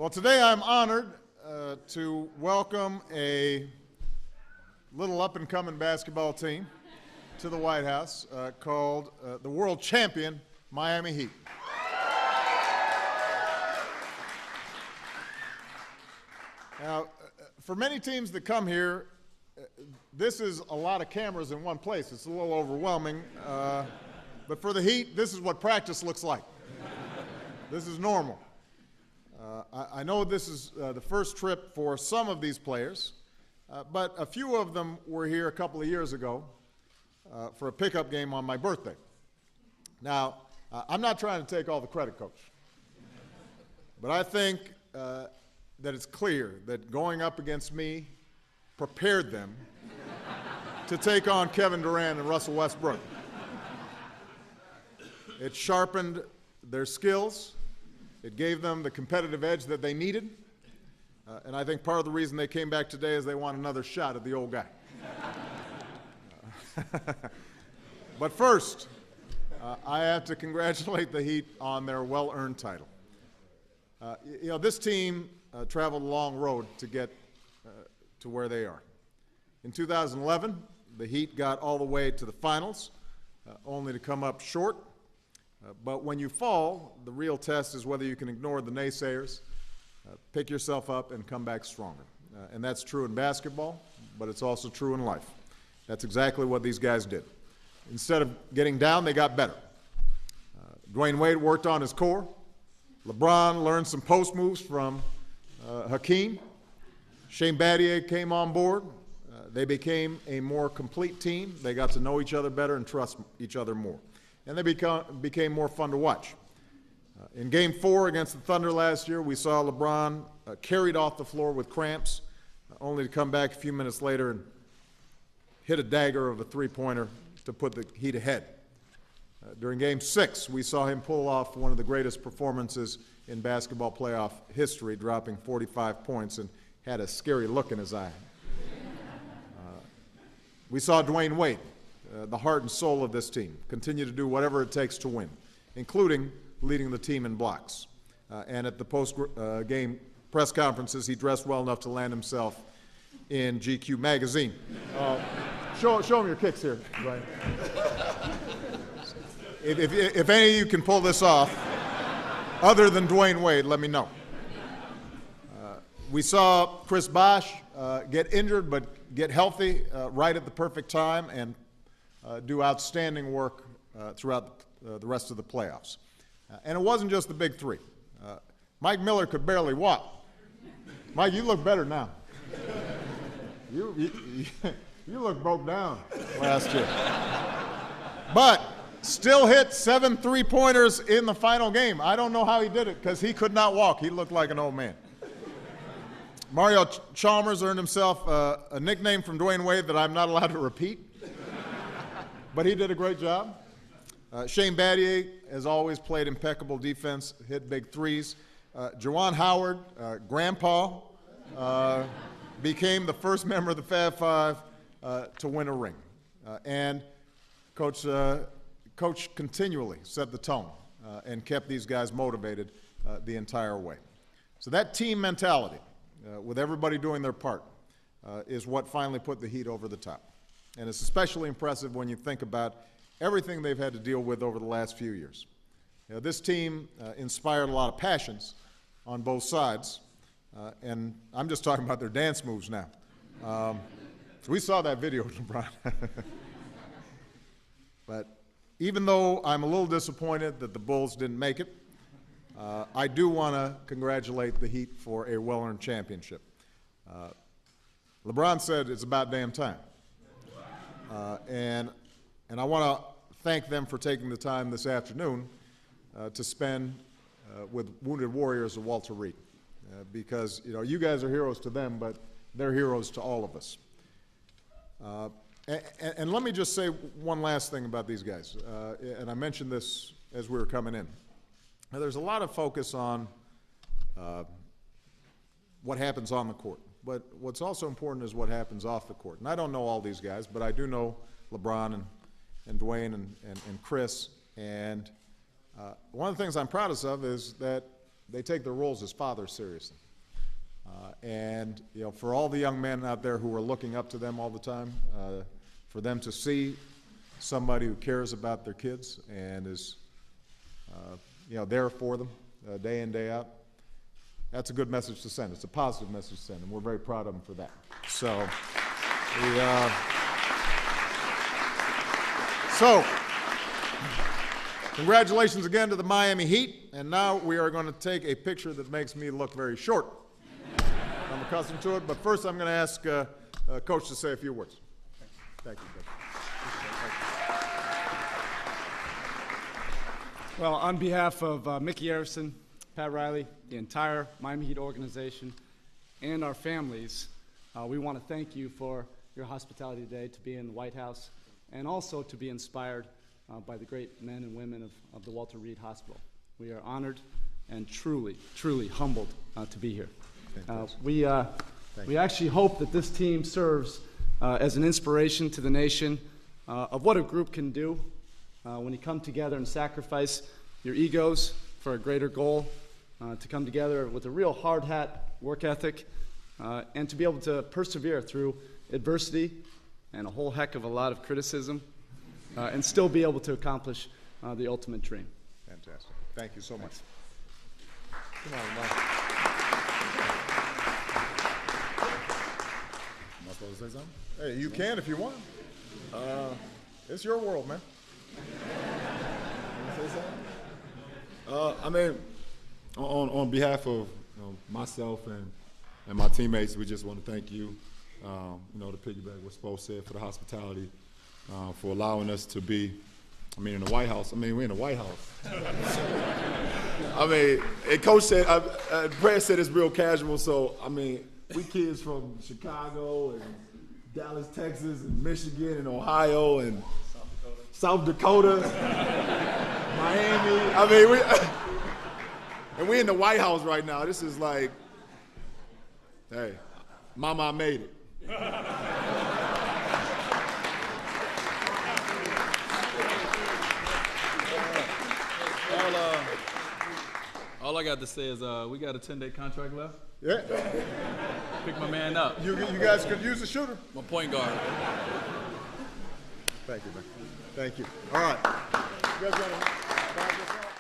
Well, today I'm honored to welcome a little up-and-coming basketball team to the White House called the world champion Miami Heat. Now, for many teams that come here, this is a lot of cameras in one place. It's a little overwhelming. But for the Heat, this is what practice looks like. This is normal. I know this is the first trip for some of these players, but a few of them were here a couple of years ago for a pickup game on my birthday. Now, I'm not trying to take all the credit, Coach, but I think that it's clear that going up against me prepared them to take on Kevin Durant and Russell Westbrook. It sharpened their skills. It gave them the competitive edge that they needed. And I think part of the reason they came back today is they want another shot at the old guy. But first, I have to congratulate the Heat on their well-earned title. This team traveled a long road to get to where they are. In 2011, the Heat got all the way to the finals, only to come up short. But when you fall, the real test is whether you can ignore the naysayers, pick yourself up, and come back stronger. And that's true in basketball, but it's also true in life. That's exactly what these guys did. Instead of getting down, they got better. Dwayne Wade worked on his core. LeBron learned some post moves from Hakeem. Shane Battier came on board. They became a more complete team. They got to know each other better and trust each other more. And they became more fun to watch. In Game 4 against the Thunder last year, we saw LeBron carried off the floor with cramps, only to come back a few minutes later and hit a dagger of a three-pointer to put the Heat ahead. During Game 6, we saw him pull off one of the greatest performances in basketball playoff history, dropping 45 points and had a scary look in his eye. We saw Dwayne Wade, the heart and soul of this team, continue to do whatever it takes to win, including leading the team in blocks. And at the post-game press conferences, he dressed well enough to land himself in GQ magazine. Show him your kicks here, Brian. If any of you can pull this off, other than Dwayne Wade, let me know. We saw Chris Bosh get injured but get healthy right at the perfect time and do outstanding work throughout the rest of the playoffs. And it wasn't just the big three. Mike Miller could barely walk. Mike, you look better now. You look broke down last year. But still hit 7 three-pointers in the final game. I don't know how he did it because he could not walk. He looked like an old man. Mario Chalmers earned himself a nickname from Dwayne Wade that I'm not allowed to repeat. But he did a great job. Shane Battier, as always, played impeccable defense, hit big threes. Juwan Howard, Grandpa, became the first member of the Fab Five to win a ring. And Coach continually set the tone and kept these guys motivated the entire way. So that team mentality, with everybody doing their part, is what finally put the Heat over the top. And it's especially impressive when you think about everything they've had to deal with over the last few years. This team inspired a lot of passions on both sides, and I'm just talking about their dance moves now. We saw that video, LeBron. But even though I'm a little disappointed that the Bulls didn't make it, I do want to congratulate the Heat for a well-earned championship. LeBron said it's about damn time. And I want to thank them for taking the time this afternoon to spend with Wounded Warriors of Walter Reed, because you guys are heroes to them, but they're heroes to all of us. And let me just say one last thing about these guys, and I mentioned this as we were coming in. Now, there's a lot of focus on what happens on the court. But what's also important is what happens off the court. And I don't know all these guys, but I do know LeBron and Dwayne and Chris. And one of the things I'm proudest of is that they take their roles as fathers seriously. And you know, for all the young men out there who are looking up to them all the time, for them to see somebody who cares about their kids and is you know, there for them day in, day out, that's a good message to send. It's a positive message to send, and we're very proud of them for that. So, congratulations again to the Miami Heat, and now we are going to take a picture that makes me look very short. I'm accustomed to it, but first I'm going to ask Coach to say a few words. Thank you, Coach. Well, on behalf of Mickey Arison, Pat Riley, the entire Miami Heat organization, and our families, we want to thank you for your hospitality today, to be in the White House, and also to be inspired by the great men and women of the Walter Reed Hospital. We are honored and truly, truly humbled to be here. We actually hope that this team serves as an inspiration to the nation of what a group can do when you come together and sacrifice your egos for a greater goal, to come together with a real hard hat work ethic, and to be able to persevere through adversity and a whole heck of a lot of criticism, and still be able to accomplish the ultimate dream. Fantastic. Thank you so much. Come on, Mark. Am I supposed to say something? Hey, you can if you want. It's your world, man. Say something? I mean, on behalf of myself and my teammates, we just want to thank you, you know, to piggyback what Spo said, for the hospitality, for allowing us to be, I mean, in the White House. I mean, we're in the White House. I mean, and Coach said, Brad said it's real casual, so, I mean, we kids from Chicago and Dallas, Texas, and Michigan, and Ohio, and South Dakota, Miami. I mean, we're in the White House right now. This is like, hey, Mama, I made it. All I got to say is we got a 10-day contract left. Yeah. Pick my man up. You guys could use a shooter. My point guard. Thank you, man. Thank you. All right. You guys want to